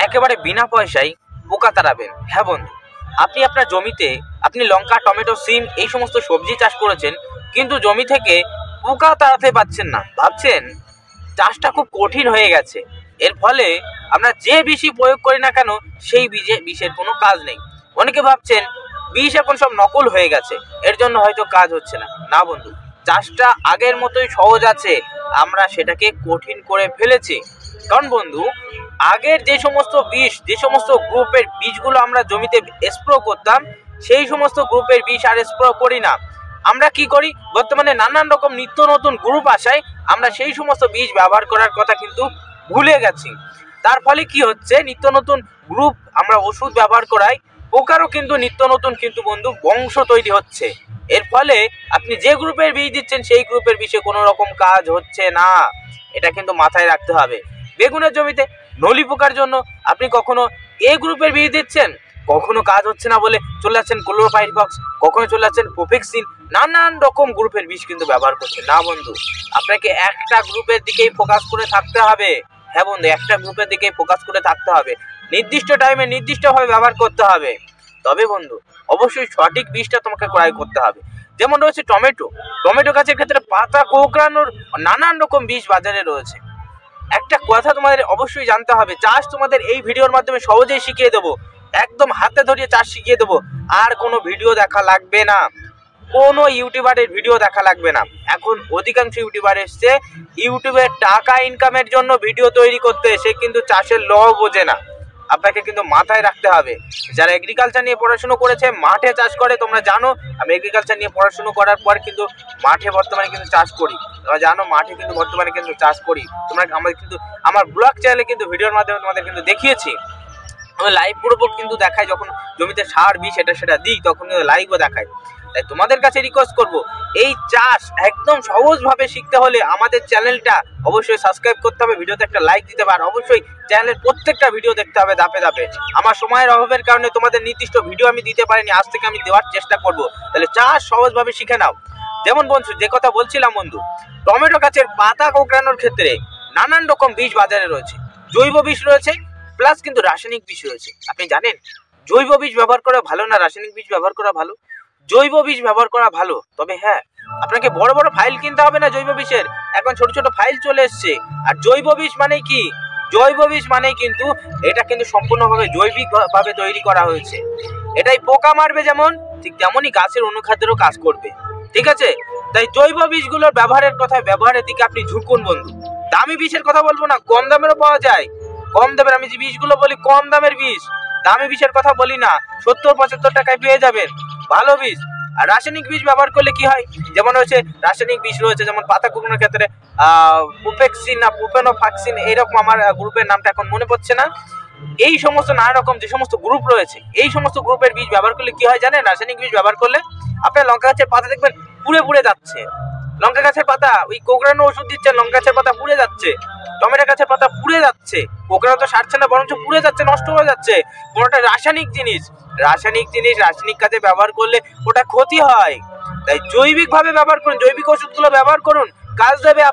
একেবারে বিনা পয়সায় পোকা তাড়াবেন। হ্যাঁ বন্ধু, আপনি আপনার জমিতে আপনি লঙ্কা, টমেটো, সিম এই সমস্ত সবজি চাষ করেছেন, কিন্তু জমি থেকে পোকা তাড়াতে পারছেন না। ভাবছেন চাষটা খুব কঠিন হয়ে গেছে, এর ফলে আমরা যে বিষই প্রয়োগ করি না কেন সেই বিষের কোনো কাজ নেই। অনেকে ভাবছেন বিষ এখন সব নকল হয়ে গেছে, এর জন্য হয়তো কাজ হচ্ছে না। না বন্ধু, চাষটা আগের মতোই সহজ আছে, আমরা সেটাকে কঠিন করে ফেলেছি। কারণ বন্ধু, আগের যে সমস্ত বিষ, যে সমস্ত গ্রুপের বীজগুলো আমরা জমিতে স্প্রে করতাম, সেই সমস্ত গ্রুপের বিষ আর স্প্রে করি না। আমরা কি করি, বর্তমানে নানান রকম নিত্য নতুন গ্রুপ আসায় আমরা সেই সমস্ত বীজ ব্যবহার করার কথা কিন্তু ভুলে গেছি। তার ফলে কি হচ্ছে, নিত্য নতুন গ্রুপ আমরা ওষুধ ব্যবহার করাই, পোকারও কিন্তু নিত্য নতুন কিন্তু বন্ধু বংশ তৈরি হচ্ছে। এর ফলে আপনি যে গ্রুপের বীজ দিচ্ছেন সেই গ্রুপের বিষে কোনো রকম কাজ হচ্ছে না, এটা কিন্তু মাথায় রাখতে হবে। বেগুনের জমিতে নলি পোকার জন্য আপনি কখনো এ গ্রুপের বীজ দিচ্ছেন, কখনো কাজ হচ্ছে না বলে চলে যাচ্ছেন ক্লোরোপাইরিফক্স, কখনো চলে যাচ্ছেন প্রোফেক্সিন, নানান রকম গ্রুপের বীজ কিন্তু ব্যবহার করছেন। না বন্ধু, আপনাকে একটা গ্রুপের দিকেই ফোকাস করে থাকতে হবে। হ্যাঁ বন্ধু, একটা গ্রুপের দিকেই ফোকাস করে থাকতে হবে, নির্দিষ্ট টাইমে নির্দিষ্টভাবে ব্যবহার করতে হবে। তবে বন্ধু, অবশ্যই সঠিক বীজটা তোমাকে ক্রয় করতে হবে। যেমন রয়েছে টমেটো গাছের ক্ষেত্রে পাতা কোঁকড়ানোর নানান রকম বীজ বাজারে রয়েছে। একটা কথা তোমাদের অবশ্যই জানতে হবে, চাষ তোমাদের এই ভিডিওর মাধ্যমে সহজেই শিখিয়ে দেবো, একদম হাতে ধরিয়ে চাষ শিখিয়ে দেবো। আর কোনো ভিডিও দেখা লাগবে না, কোনো ইউটিউবারের ভিডিও দেখা লাগবে না। এখন অধিকাংশ ইউটিউবার এসছে ইউটিউবের টাকা ইনকামের জন্য ভিডিও তৈরি করতে, সে কিন্তু চাষের ল বোঝে না। আপনাকে কিন্তু মাথায় রাখতে হবে, যারা এগ্রিকালচার নিয়ে পড়াশুনো করেছে, মাঠে চাষ করে, তোমরা জানো আমি এগ্রিকালচার নিয়ে পড়াশুনো করার পর কিন্তু মাঠে বর্তমানে কিন্তু চাষ করি। তোমরা জানো মাঠে কিন্তু বর্তমানে কিন্তু চাষ করি। তোমরা আমাদের কিন্তু আমার ব্লগ চ্যানেলে কিন্তু ভিডিওর মাধ্যমে তোমাদের কিন্তু দেখিয়েছি, আমি লাইভ পুরোপুর কিন্তু দেখাই, যখন জমিতে সার বিষ সেটা দিই তখন কিন্তু লাইভও দেখাই। তাই তোমাদের কাছে রিকোয়েস্ট করব, এই চাষ একদম সহজভাবে শিখতে হলে আমাদের চ্যানেলটা অবশ্যই সাবস্ক্রাইব করতে হবে, ভিডিওতে একটা লাইক দিতে হবে, আর অবশ্যই চ্যানেলের প্রত্যেকটা ভিডিও দেখতে হবে ধাপে ধাপে। আমার সময়ের অভাবের কারণে তোমাদের নির্দিষ্ট ভিডিও আমি দিতে পারিনি, আজ থেকে আমি দেওয়ার চেষ্টা করব। তাহলে চাষ সহজভাবে শিখে নাও। যেমন বন্ধু, যে কথা বলছিলাম বন্ধু, টমেটো গাছের পাতা কোঁকড়ানোর ক্ষেত্রে নানান রকম বীজ বাজারে রয়েছে, জৈব বিষ রয়েছে, প্লাস কিন্তু রাসায়নিক বিষ রয়েছে। আপনি জানেন জৈব বীজ ব্যবহার করা ভালো না রাসায়নিক বীজ ব্যবহার করা ভালো? জৈব বীজ ব্যবহার করা ভালো। তবে হ্যাঁ, আপনাকে বড় বড় ফাইল কিনতে হবে না জৈব বিষের, এখন ছোট ছোট ফাইল চলে এসছে। আর জৈব বিষ মানে কি? জৈব বিষ মানে কিন্তু এটা কিন্তু সম্পূর্ণভাবে জৈবিক ভাবে তৈরি করা হয়েছে। এটাই পোকা মারবে যেমন, ঠিক তেমনই গাছের অনুখাদ্যেরও কাজ করবে। ঠিক আছে, তাই জৈব বীজগুলোর ব্যবহারের দিকে আপনি ঝুঁকুন বন্ধু। দামি বিষের কথা বলবো না, কম দামেরও পাওয়া যায়, কম দামের আমি যে বীজগুলো বলি কম দামের বীজ, দামি বিষের কথা বলি না। 70-75 টাকায় পেয়ে যাবেন ভালো বীজ। আর রাসায়নিক বীজ ব্যবহার করলে কি হয়, যেমন হচ্ছে রাসায়নিক বীজ রয়েছে, যেমন পাতা কুকড়ানোর ক্ষেত্রে প্রোফেক্সিন না প্রোপেনোফ্যাক্সিন, এইরকম আমার গ্রুপের নামটা এখন মনে পড়ছে না। এই সমস্ত নানা রকম যে সমস্ত গ্রুপ রয়েছে, এই সমস্ত গ্রুপের বীজ ব্যবহার করলে কি হয় জানেন? রাসায়নিক বীজ ব্যবহার করলে আপনার লঙ্কা গাছের পাতা দেখবেন পুড়ে পুড়ে যাচ্ছে। লঙ্কা গাছের পাতা ওই কোঁকড়ানো ওষুধ দিচ্ছেন, লঙ্কা গাছের পাতা পুড়ে যাচ্ছে, টমেটো গাছের পাতা পুড়ে যাচ্ছে, কোঁকড়ানো তো সারছে না, বরঞ্চ পুড়ে যাচ্ছে, নষ্ট হয়ে যাচ্ছে। কোনোটা রাসায়নিক জিনিস রাসায়নিক কাজে ব্যবহার করলে ওটা ক্ষতি হয়। তাই জৈবিক ভাবে ব্যবহার করুন, জৈবিক ওষুধগুলো ব্যবহার করুন, কাজ দেবে।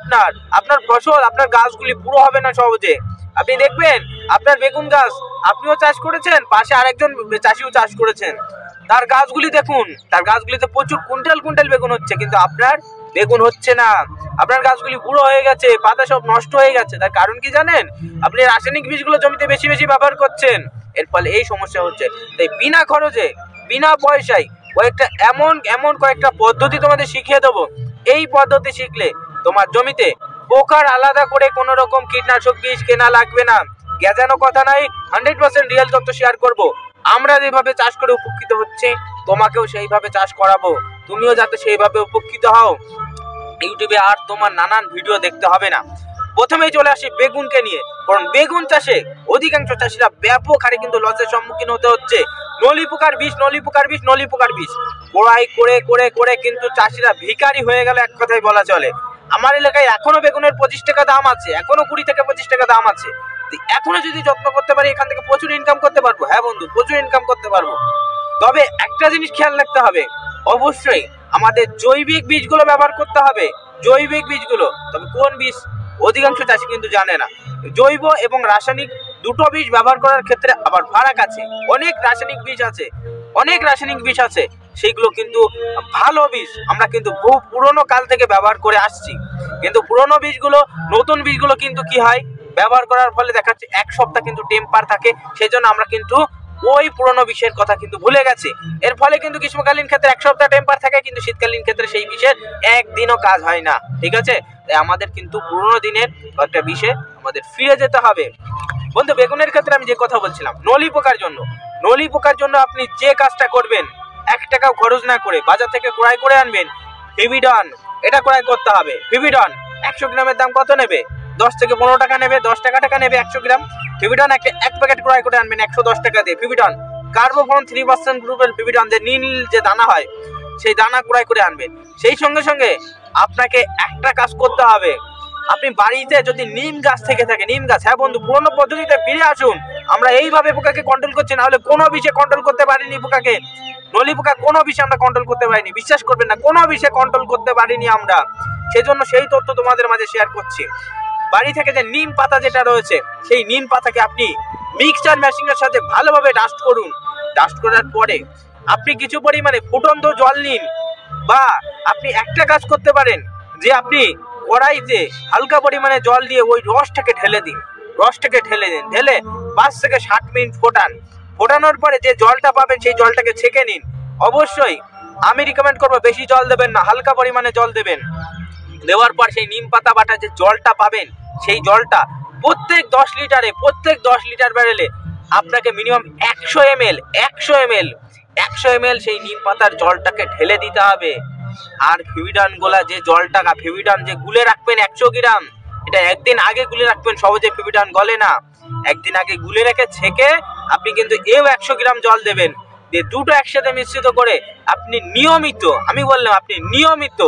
আপনার ফসল, আপনার গাছগুলি পুরো হবে না সহজে। আপনি দেখবেন আপনার বেগুন গাছ আপনিও চাষ করেছেন, পাশে আরেকজন চাষিও চাষ করেছেন, তার গাছগুলি দেখুন, তার গাছগুলিতে প্রচুর কুইন্টাল বেগুন হচ্ছে, কিন্তু আপনার বেগুন হচ্ছে না। আপনার গাছগুলি বুড়ো হয়ে গেছে, পাতা সব নষ্ট হয়ে গেছে। তার কারণ কি জানেন? আপনি রাসায়নিক বীজগুলো জমিতে বেশি ব্যবহার করছেন, এর ফলে এই সমস্যা হচ্ছে। তাই বিনা খরচে, বিনা পয়সায় এমন কয়েকটা পদ্ধতি তোমাদের শিখিয়ে দেবো। এই পদ্ধতি শিখলে তোমার জমিতে পোকার আলাদা করে কোনো রকম কীটনাশক বীজ কেনা লাগবে না। গেজানো কথা নাই, 100% রিয়েল তথ্য শেয়ার করব। আমরা যেভাবে চাষ করে উপকৃত হচ্ছে, তোমাকেও সেইভাবে চাষ করাবো, তুমিও যাতে সেইভাবে উপকৃত হও। ইউটিউবে আর তোমার নানান ভিডিও দেখতে হবে না। প্রথমেই চলে আসি বেগুনকে নিয়ে, কারণ বেগুন চাষে অধিকাংশ চাষিরা ব্যাপক হারে কিন্তু লসের সম্মুখীন হতে হচ্ছে। নলি পোকার বিষ ক্রয় করে কিন্তু চাষিরা ভিখারি হয়ে গেল, এক কথায় বলা চলে। আমার এলাকায় এখনো বেগুনের 25 টাকা দাম আছে, এখনো 20 থেকে 25 টাকা দাম আছে। এখনো যদি যত্ন করতে পারি, এখান থেকে প্রচুর ইনকাম করতে পারবো। হ্যাঁ বন্ধু, প্রচুর ইনকাম করতে পারবো। তবে একটা জিনিস খেয়াল রাখতে হবে, অবশ্যই আমাদের জৈবিক বীজগুলো ব্যবহার করতে হবে, জৈবিক বীজগুলো। তবে কোন বীজ অধিকাংশ চাষি কিন্তু জানে না। জৈব এবং রাসায়নিক দুটো বীজ ব্যবহার করার ক্ষেত্রে আবার ফারাক আছে। অনেক রাসায়নিক বীজ আছে, সেইগুলো কিন্তু ভালো বীজ, আমরা কিন্তু বহু পুরনো কাল থেকে ব্যবহার করে আসছি। কিন্তু পুরনো বীজগুলো, নতুন বীজগুলো কিন্তু কি হয়, ব্যবহার করার ফলে দেখাচ্ছে 1 সপ্তাহ কিন্তু টেম্পার থাকে, সেই জন্য আমরা কিন্তু ওই পুরনো বিষের কথা কিন্তু ভুলে গেছি। এর ফলে কিন্তু গ্রীষ্মকালীন ক্ষেত্রে 1 সপ্তাহ টেম্পার থাকে, কিন্তু শীতকালীন ক্ষেত্রে সেই বিষের একদিনও কাজ হয় না। ঠিক আছে, তাই আমাদের কিন্তু পুরনো দিনের একটা বিষে আমাদের ফিরে যেতে হবে। বন্ধু, বেগুনের ক্ষেত্রে আমি যে কথা বলছিলাম, নলি পোকার জন্য আপনি যে কাজটা করবেন, 1 টাকাও খরচ না করে বাজার থেকে ক্রয় করে আনবেন ফিভিডন। এটা ক্রয় করতে হবে। ফিভিডন 100 গ্রামের দাম কত নেবে? 10 থেকে 15 টাকা নেবে, 10 টাকা নেবে 100 গ্রাম। ফিভিডন এক প্যাকেট ক্রয় করে আনবেন 110 টাকা দিয়ে। ফিভিডন কার্বোফোরন 3% গ্রুপের ফিভিডন, যে নীল যে দানা হয়, সেই দানা ক্রয় করে আনবেন। সেই সঙ্গে সঙ্গে আপনাকে একটা কাজ করতে হবে, আপনি বাড়িতে যদি নিম গাছ থেকে থাকে, নিম গাছ, হ্যাঁ বন্ধু, পুরনো পদ্ধতিতে ফিরে আসুন। আমরা এইভাবে পোকাকে কন্ট্রোল করছি, না হলে কোনো বিষে কন্ট্রোল করতে পারিনি পোকাকে। নলি পোকা কোনো বিষে আমরা কন্ট্রোল করতে পারিনি, বিশ্বাস করবেন না, কোনো বিষে কন্ট্রোল করতে পারিনি আমরা। সেজন্য সেই তথ্য তোমাদের মাঝে শেয়ার করছি। বাড়ি থেকে যে নিম পাতা যেটা রয়েছে, সেই নিম পাতাকে আপনি মিক্সচার মেশিনের সাথে ভালোভাবে ডাস্ট করুন। ডাস্ট করার পরে আপনি কিছু পরিমাণে ফুটন্ত জল নিন, বা আপনি একটা কাজ করতে পারেন, যে আপনি কড়াইতে হালকা পরিমাণে জল দিয়ে ওই রসটাকে ঢেলে দিন। ঢেলে 5 থেকে 7 মিনিট ফোটানোর পরে যে জলটা পাবেন, সেই জলটাকে ছেঁকে নিন। অবশ্যই আমি রিকমেন্ড করবো বেশি জল দেবেন না, হালকা পরিমাণে জল দেবেন। দেওয়ার পর সেই নিম পাতা বাটা যে জলটা পাবেন, সেই জলটা প্রত্যেক 10 লিটার ব্যারেলে আপনাকে মিনিমাম 100 ml সেই নিম পাতার জলটাকে ঢেলে দিতে হবে। আর ফিভিডন গোলা যে জলটা, ফিভিডন যে গুলে রাখবেন 100 গ্রাম, এটা একদিন আগে গুলে রাখবেন, সহজে ফিভিডন গলে না। একদিন আগে গুলে রেখে ছেঁকে আপনি কিন্তু 100 গ্রাম জল দেবেন, দিয়ে দুটো একসাথে মিশ্রিত করে আপনি নিয়মিত, আমি বললাম আপনি নিয়মিত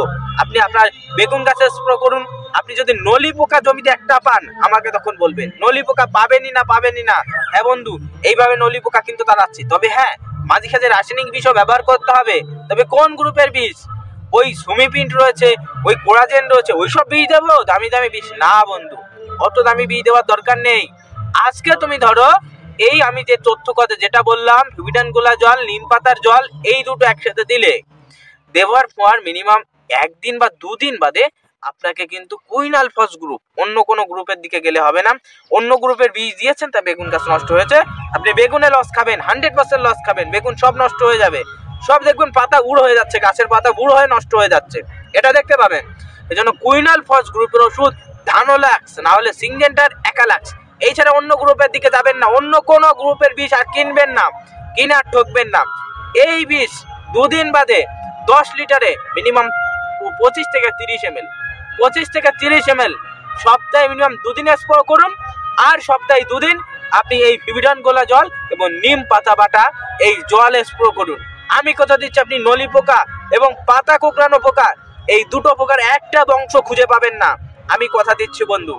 আপনি আপনার বেগুন গাছে স্প্রে করুন। আপনি যদি নলি পোকা জমিতে একটা পান, আমাকে তখন বলবেন নলি পোকা পাবেনই না। হ্যাঁ বন্ধু, এইভাবে নলি পোকা কিন্তু তাড়াচ্ছি। তবে হ্যাঁ, মাঝে সাঝে রাসায়নিক বিষও ব্যবহার করতে হবে। তবে কোন গ্রুপের বীজ? ওই সুমিপিন্ট রয়েছে, ওই কোরাজেন রয়েছে, ওইসব বীজ দেবো? দামি বীজ না বন্ধু, অত দামি বীজ দেওয়ার দরকার নেই। আজকে তুমি ধরো এই আমি যে তথ্য কথা যেটা বললাম, ফিভিডন গোলা জল, নিম পাতার জল, এই দুটো একসাথে দেওয়ার পর মিনিমাম 1 দিন বা 2 দিন বাদে আপনাকে কিন্তু কুইনাল ফস গ্রুপ, অন্য কোনো গ্রুপের দিকে গেলে হবে না। অন্য গ্রুপের বীজ দিয়েছেন, তা বেগুন গাছ নষ্ট হয়েছে, আপনি বেগুনে লস খাবেন, 100% লস খাবেন। বেগুন সব নষ্ট হয়ে যাবে, সব দেখবেন পাতা উড় হয়ে যাচ্ছে, গাছের পাতা বুড়ো হয়ে নষ্ট হয়ে যাচ্ছে, এটা দেখতে পাবেন। এই জন্য কুইনাল ফস গ্রুপের ওষুধ ধানোলাক্স, না হলে সিনজেন্টার, একালাক্স, এছাড়া অন্য গ্রুপের দিকে যাবেন না। অন্য কোনো গ্রুপের বীজ আর কিনবেন না, কিনে আর ঠকবেন না। এই বীজ 2 দিন বাদে 10 লিটারে মিনিমাম 25 থেকে 30 ml সপ্তাহে মিনিমাম 2 দিন স্প্রে করুন। আর সপ্তাহে 2 দিন আপনি এই ফিভিডন গোলা জল এবং নিম পাতা বাটা এই জল স্প্রে করুন। আমি কথা দিচ্ছি, আপনি নলি পোকা এবং পাতা কোঁকড়ানো পোকা, এই দুটো পোকার একটা বংশ খুঁজে পাবেন না। আমি কথা দিচ্ছি বন্ধু,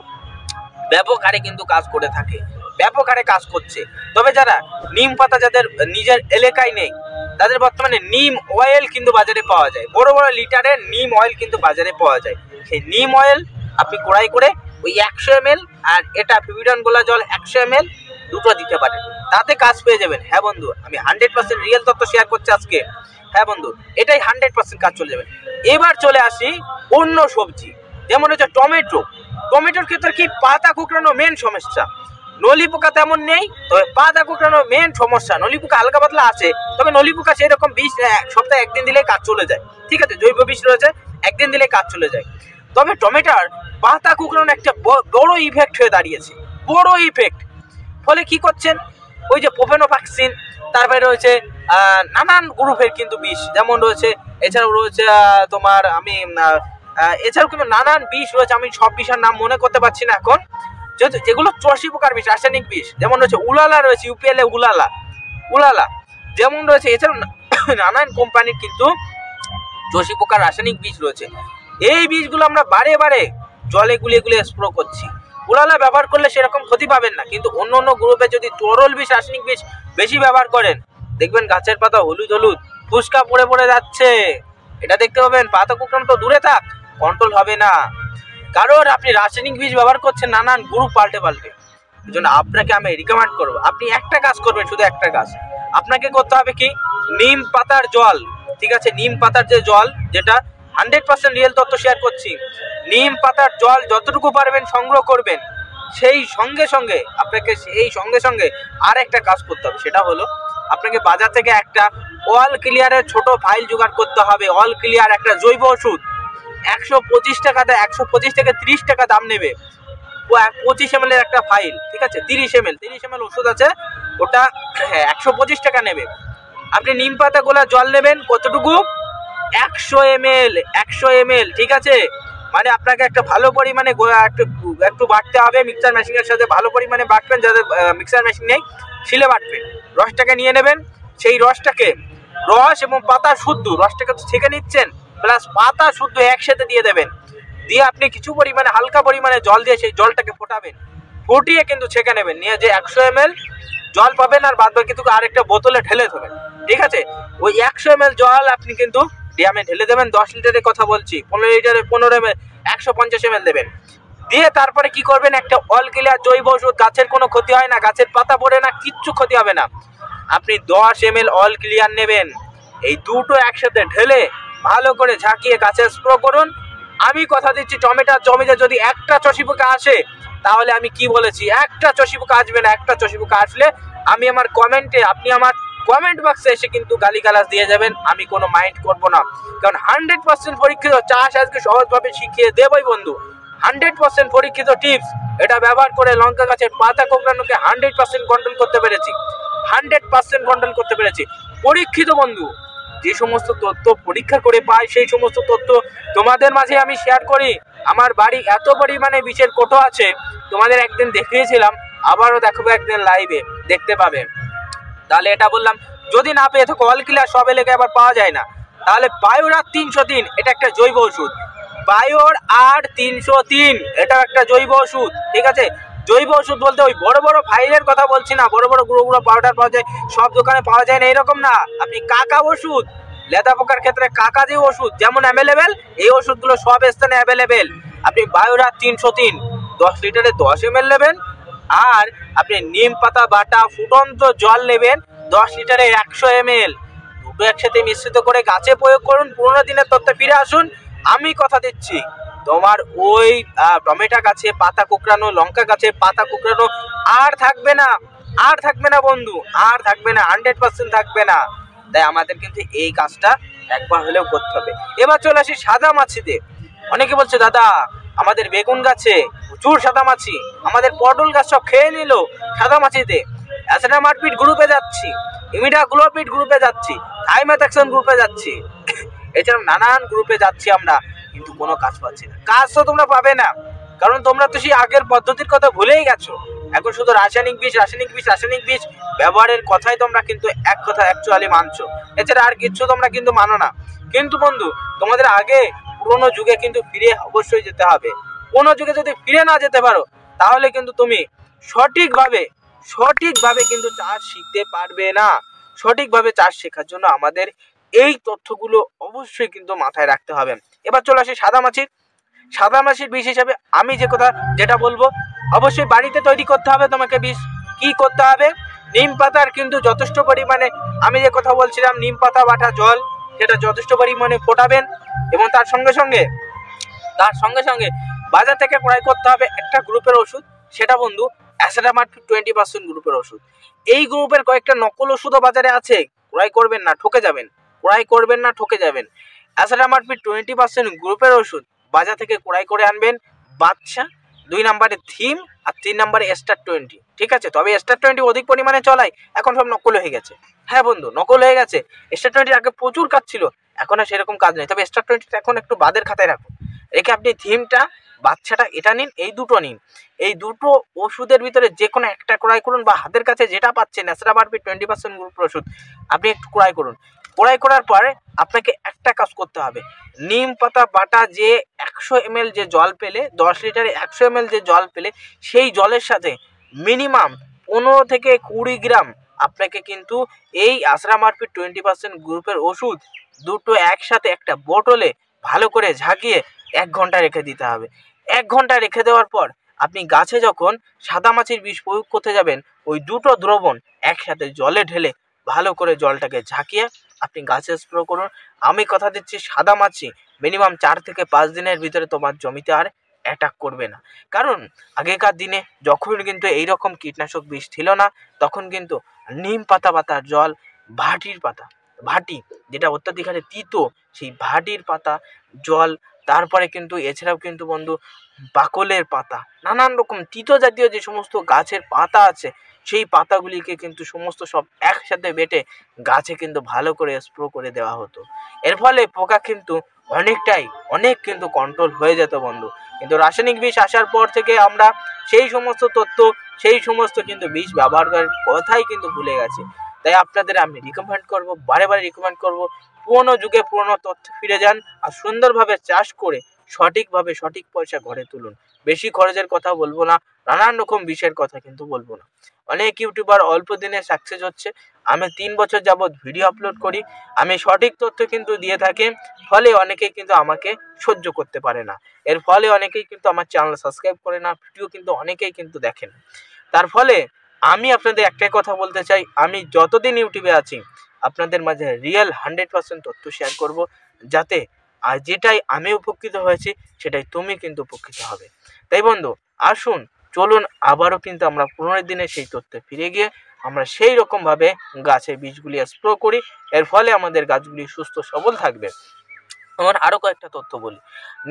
ব্যাপক হারে কিন্তু কাজ করে থাকে, ব্যাপক হারে কাজ করছে। তবে যারা নিম পাতা যাদের নিজের এলাকায় নেই, তাদের বর্তমানে নিম অয়েল কিন্তু বাজারে পাওয়া যায়, বড় বড় লিটারের নিম অয়েল কিন্তু বাজারে পাওয়া যায়। সেই নিম অয়েল আপনি ক্রয় করে ওই 100 ml আর এটা ফিভিডন গোলা জল 100 ml দুটো দিতে পারেন, তাতে কাজ পেয়ে যাবেন। হ্যাঁ বন্ধু, আমি 100% রিয়েল তথ্য শেয়ার করছি আজকে। হ্যাঁ বন্ধু, এটাই 100% কাজ চলে যাবে। এবার চলে আসি অন্য সবজি, যেমন হচ্ছে টমেটোর ক্ষেত্রে কি পাতা কুকড়ানো মেন সমস্যা। নলি পোকা তেমন নেই, তবে পাতা কুকড়ানো মেন সমস্যা। নলি পোকা হালকা পাতলা আছে, তবে নলি পোকা সেরকম বিষ সপ্তাহে 1 দিন দিলে কাজ চলে যায়। ঠিক আছে, জৈব বিষ রয়েছে, 1 দিন দিলে কাজ চলে যায়। তবে টমেটোর পাতা কুকড়ানো একটা বড় ইফেক্ট হয়ে দাঁড়িয়েছে, বড় ইফেক্ট। ফলে কি করছেন, ওই যে প্রোপেনোফ্যাক্সিন, তারপরে রয়েছে নানান গ্রুপের কিন্তু বিষ, যেমন রয়েছে, এছাড়াও রয়েছে তোমার এছাড়াও কিন্তু নানান বিষ রয়েছে, আমি সব বিষের নাম মনে করতে পারছি না এখন, যেগুলো চষি পোকার বিষ, রাসায়নিক বিষ। যেমন রয়েছে উলালা, রয়েছে ইউপিএলএ উলালা যেমন রয়েছে। এছাড়াও নানান কোম্পানির কিন্তু চষি পোকার রাসায়নিক বিষ রয়েছে। এই বীজগুলো আমরা বারে বারে জলে গুলিয়ে স্প্রে করছি। উলালা ব্যবহার করলে সেরকম ক্ষতি পাবেন না, কিন্তু অন্য গ্রুপে যদি তরল বিষ, রাসায়নিক বিষ বেশি ব্যবহার করেন, দেখবেন গাছের পাতা হলুদ ফুসকা পড়ে যাচ্ছে, এটা দেখতে পাবেন। পাতা কুকড়ানো তো দূরে থাক, কন্ট্রোল হবে না, কারণ আপনি রাসায়নিক বীজ ব্যবহার করছেন নানান গ্রুপ পাল্টে। এই জন্য আপনাকে আমি রিকমেন্ড করবো, আপনি একটা কাজ করবেন, শুধু একটা কাজ আপনাকে করতে হবে কি, নিম পাতার জল, ঠিক আছে, নিম পাতার যে জল, যেটা 100% রিয়েল তথ্য শেয়ার করছি, নিম পাতার জল যতটুকু পারবেন সংগ্রহ করবেন। সেই সঙ্গে সঙ্গে আপনাকে আর একটা কাজ করতে হবে, সেটা হলো আপনাকে বাজার থেকে একটা অল ক্লিয়ারের ছোট ফাইল জোগাড় করতে হবে। অল ক্লিয়ার একটা জৈব ওষুধ, 125 টাকাতে 125 থেকে 30 টাকা দাম নেবে, 25 ml এর একটা ফাইল, ঠিক আছে, 30 ml ওষুধ আছে, ওটা 125 টাকা নেবে। আপনি নিম পাতা গোলা জল নেবেন কতটুকু, 100 ml, ঠিক আছে, মানে আপনাকে একটা ভালো পরিমাণে একটু বাটতে হবে মিক্সার মেশিনের সাথে, ভালো পরিমাণে বাটবেন, যাদের মিক্সার মেশিন নেই শিলে বাটবেন। রসটাকে নিয়ে নেবেন, সেই রসটাকে, রস এবং পাতা শুদ্ধ, রসটাকে তো ছেঁকে নিচ্ছেন প্লাস পাতা শুদ্ধ একসাথে দিয়ে দেবেন, দিয়ে আপনি কিছু পরিমাণে হালকা পরিমাণে জল দিয়ে সেই জলটাকে ফোটাবেন, ফুটিয়ে কিন্তু ছেঁকে নেবেন, নিয়ে যে 100 ml জল পাবেন আর বাদ বাকি কিন্তু আরেকটা বোতলে ঢেলে দেবেন, ঠিক আছে। ওই 100 ml জল আপনি কিন্তু ড্রামে ঢেলে দেবেন, 10 লিটারের কথা বলছি, 15 লিটারে 15 ml 150 ml দেবেন, দিয়ে তারপরে কি করবেন, একটা অল ক্লিয়ার জৈব ওষুধ, গাছের কোনো ক্ষতি হয় না, গাছের পাতা পড়ে না, কিচ্ছু ক্ষতি হবে না। আপনি 10 ml অল ক্লিয়ার নেবেন, এই দুটো একসাথে ঢেলে ভালো করে ঝাঁকিয়ে গাছে স্প্রে করুন। আমি কথা দিচ্ছি, টমেটোর জমিতে যদি একটা চষি পোকা আসে, তাহলে আমি কি বলেছি, একটা চষি পোকা আসবে না, একটা চষি পোকা আসলে আমি আমার কমেন্টে, আপনি আমার কমেন্ট বক্সে এসে কিন্তু গালিগালাজ দিয়ে যাবেন, আমি কোনো মাইন্ড করব না, কারণ 100% পরীক্ষিত চাষ আজকে সহজভাবে শিখিয়ে দেবই বন্ধু। 100% পরীক্ষিত টিপস, এটা ব্যবহার করে লঙ্কা গাছের পাতা কোঁকড়ানোকে 100% কন্ট্রোল করতে পেরেছি, 100% কন্ট্রোল করতে পেরেছি, পরীক্ষিত বন্ধু। যে সমস্ত তথ্য পরীক্ষা করে পাই, সেই সমস্ত তথ্য তোমাদের মাঝে আমি শেয়ার করি। আমার বাড়ি এত পরিমাণে বিষের কোটো আছে, তোমাদের একদিন দেখিয়েছিলাম, আবারও দেখাবো একদিন লাইভে, দেখতে পাবে। তাহলে এটা বললাম, যদি না পেয়ে থাকো অল ক্লিয়ার সব এলাকায় আবার পাওয়া যায় না, তাহলে বায়োর 303, এটা একটা জৈব ওষুধ, বায়োর 303, এটা একটা জৈব ওষুধ, ঠিক আছে। জৈব ওষুধ বলতে ওই বড় বড় ফাইলের কথা বলছি না, বড় বড় গুঁড়ো গুঁড়ো পাউডার পাওয়া যায়, সব দোকানে পাওয়া যায় না এরকম না। আপনি কাকা ওষুধ, লেদা পোকার ক্ষেত্রে কাকা যে ওষুধ যেমন অ্যাভেলেবেল, এই ওষুধগুলো সব স্থানে অ্যাভেলেবেল। আপনি বায়োরা 303 10 লিটারে 10 ml নেবেন, আর আপনি নিম পাতা বাটা ফুটন্ত জল নেবেন 10 লিটারে 100 ml, দুটো একসাথে মিশ্রিত করে গাছে প্রয়োগ করুন, 15 দিনের তথ্যে ফিরে আসুন। আমি কথা দিচ্ছি, তোমার ওই টমেটো গাছে পাতা কুকড়ানো, লঙ্কা গাছে পাতা কুকড়ানো আর থাকবে না, আর থাকবে না বন্ধু, আর থাকবে না, 100% থাকবে না। তাই আমাদের কিন্তু এই কাজটা একবার হলেও করতে হবে। এবার চলে আসি সাদা মাছিতে। অনেকে বলছে দাদা আমাদের বেগুন গাছে প্রচুর সাদা মাছি, আমাদের পটল গাছ সব খেয়ে নিল সাদা মাছিতে, অ্যাসিডামারপিড গ্রুপে যাচ্ছি, ইমিডাক্লোপিড গ্রুপে যাচ্ছি, থাইমেথাক্সন গ্রুপে যাচ্ছি, এছাড়া নানান গ্রুপে যাচ্ছি আমরা, কিন্তু কোনো কাজ পাচ্ছি না। কাজ তো তোমরা পাবে না, কারণ তোমরা তো সেই আগের পদ্ধতির কথা ভুলেই গেছো। এখন শুধু রাসায়নিক বিষ ব্যবহারের কথাই তোমরা কিন্তু এক কথা অ্যাকচুয়ালি মানছো, এছাড়া আর কিছু তোমরা কিন্তু মানো না। কিন্তু বন্ধু, তোমাদের আগে পুরোনো যুগে কিন্তু ফিরে অবশ্যই যেতে হবে। কোনো যুগে যদি ফিরে না যেতে পারো, তাহলে কিন্তু তুমি সঠিকভাবে কিন্তু চাষ শিখতে পারবে না। সঠিকভাবে চাষ শেখার জন্য আমাদের এই তথ্যগুলো অবশ্যই কিন্তু মাথায় রাখতে হবে। এবার চলে আসি সাদা মাছির বিষ হিসাবে আমি যেটা বলবো, অবশ্যই বাড়িতে তৈরি করতে হবে তোমাকে বিষ। কি করতে হবে, নিম পাতার কিন্তু যথেষ্ট পরিমাণে, আমি যে কথা বলছিলাম নিম পাতা বাটা জল, সেটা যথেষ্ট পরিমাণে ফোটাবেন, এবং তার সঙ্গে সঙ্গে বাজার থেকে ক্রয় করতে হবে একটা গ্রুপের ওষুধ, সেটা বন্ধু অ্যাসিডামারপিড 20% গ্রুপের ওষুধ। এই গ্রুপের কয়েকটা নকল ওষুধও বাজারে আছে, ক্রয় করবেন না, ঠকে যাবেন। অ্যাসিডামারপিড 20% গ্রুপের ওষুধ বাজার থেকে ক্রয় করে আনবেন, বাদশা 2 নম্বরে থিম আর 3 নম্বরে স্টার 20, ঠিক আছে। তবে স্টার 20 অধিক পরিমাণে চলায় এখন সব নকল হয়ে গেছে। হ্যাঁ বন্ধু, নকল হয়ে গেছে। স্টার 20 আগে প্রচুর কাজ ছিল, এখন আর সেরকম কাজ নেই। তবে স্টার 20 এখন একটু বাদের খাতায় রাখুন, রেখে আপনি থিমটা বাচ্চাটা এটা নিন, এই দুটো নিন। এই দুটো ওষুধের ভিতরে যে কোনো একটা ক্রয় করুন, বা হাতের কাছে যেটা পাচ্ছেন অ্যাসিডামারপিড 20% গ্রুপের ওষুধ আপনি একটু ক্রয় করুন। ক্রয় করার পরে আপনাকে একটা কাজ করতে হবে, নিম পাতা বাটা যে 100 ml যে জল পেলে, 10 লিটারে 100 ml যে জল পেলে, সেই জলের সাথে মিনিমাম 15 থেকে 20 গ্রাম আপনাকে কিন্তু এই অ্যাসিডামারপিড 20% গ্রুপের ওষুধ দুটো একসাথে একটা বোতলে ভালো করে ঝাঁকিয়ে 1 ঘন্টা রেখে দিতে হবে। 1 ঘন্টা রেখে দেওয়ার পর আপনি গাছে যখন সাদামাছির বিষ প্রয়োগ করতে যাবেন, ওই দুটো দ্রবণ একসাথে জলে ঢেলে ভালো করে জলটাকে ঝাঁকিয়ে আপনি গাছে স্প্রে করুন। আমি কথা দিচ্ছি সাদামাছি মিনিমাম 4 থেকে 5 দিনের ভিতরে তোমার জমিতে আর অ্যাটাক করবে না। কারণ আগেকার দিনে যখন কিন্তু এইরকম কীটনাশক বিষ ছিল না, তখন কিন্তু নিম পাতার জল, ভাটির পাতা, ভাটি যেটা অত্যাধিক হারে তিতো, সেই ভাটির পাতা জল, তারপরে কিন্তু এছাড়াও কিন্তু বন্ধু বাকলের পাতা, নানান রকম তিতো জাতীয় যে সমস্ত গাছের পাতা আছে, সেই পাতাগুলিকে কিন্তু সমস্ত সব একসাথে বেটে গাছে কিন্তু ভালো করে স্প্রে করে দেওয়া হতো। এর ফলে পোকা কিন্তু অনেক কিন্তু কন্ট্রোল হয়ে যেত বন্ধু। কিন্তু রাসায়নিক বিষ আসার পর থেকে আমরা সেই সমস্ত তথ্য, সেই সমস্ত কিন্তু বিষ ব্যবহার করার কথাই কিন্তু ভুলে গেছি। তাই আপনাদের আমি রিকমেন্ড করব, বারে রিকমেন্ড করব, পুরোনো যুগে পুরোনো তথ্য ফিরে যান আর সুন্দরভাবে চাষ করে সঠিকভাবে সঠিক পয়সা ঘরে তুলুন। বেশি খরচের কথা বলবো না, নানান রকম বিষয়ের কথা কিন্তু বলবো না। অনেক ইউটিউবার অল্প দিনে সাকসেস হচ্ছে। আমি 3 বছর যাবৎ ভিডিও আপলোড করি, আমি সঠিক তথ্য কিন্তু দিয়ে থাকি, ফলে অনেকেই কিন্তু আমাকে সহ্য করতে পারে না। এর ফলে অনেকেই কিন্তু আমার চ্যানেল সাবস্ক্রাইব করে না, ভিডিও কিন্তু অনেকেই কিন্তু দেখেন। তার ফলে আমি আপনাদের একটাই কথা বলতে চাই, আমি যতদিন ইউটিউবে আছি আপনাদের মাঝে রিয়েল 100% তথ্য শেয়ার করব, যাতে আর যেটাই আমি উপকৃত হয়েছি সেটাই তুমি কিন্তু উপকৃত হবে। তাই বন্ধু আসুন, চলুন আবারও কিন্তু আমরা 15 দিনে সেই তথ্যে ফিরে গিয়ে আমরা সেই রকমভাবে গাছে বীজগুলি স্প্রে করি, এর ফলে আমাদের গাছগুলি সুস্থ সবল থাকবে। আমার আরও কয়েকটা তথ্য বলি।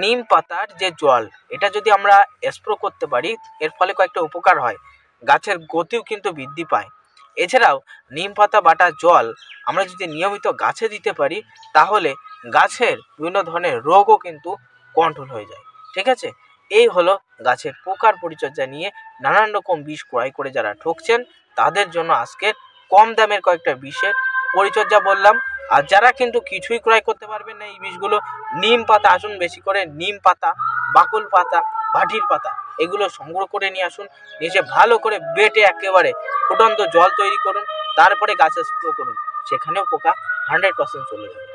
নিম পাতার যে জল, এটা যদি আমরা স্প্রে করতে পারি, এর ফলে কয়েকটা উপকার হয়, গাছের গতিও কিন্তু বৃদ্ধি পায়। এছাড়াও নিম পাতা বাটা জল আমরা যদি নিয়মিত গাছে দিতে পারি, তাহলে গাছের বিভিন্ন ধরনের রোগও কিন্তু কন্ট্রোল হয়ে যায়। ঠিক আছে, এই হলো গাছের পোকার পরিচর্যা নিয়ে নানান রকম বিষ ক্রয় করে যারা ঠকছেন তাদের জন্য আজকে কম দামের কয়েকটা বিষের পরিচর্যা বললাম। আর যারা কিন্তু কিছুই ক্রয় করতে পারবেন না এই বিষগুলো, নিম পাতা আসুন, বেশি করে নিম পাতা, বাকল পাতা, ভাটির পাতা এগুলো সংগ্রহ করে নিয়ে আসুন, নিচে ভালো করে বেটে একেবারে ফুটন্ত জল তৈরি করুন, তারপরে গাছে স্প্রে করুন, সেখানেও পোকা 100% চলে যাবে।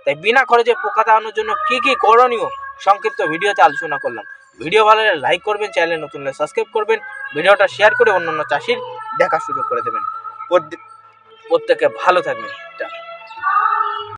তাই বিনা খরচে পোকা তাড়ানোর জন্য কি কি করণীয় সংক্ষিপ্ত ভিডিওতে আলোচনা করলাম। ভিডিও ভালো লাগলে লাইক করবেন, চ্যানেলে নতুন হলে সাবস্ক্রাইব করবেন, ভিডিওটা শেয়ার করে অন্যান্য চাষির দেখার সুযোগ করে দেবেন। প্রত্যেকে ভালো থাকবেন।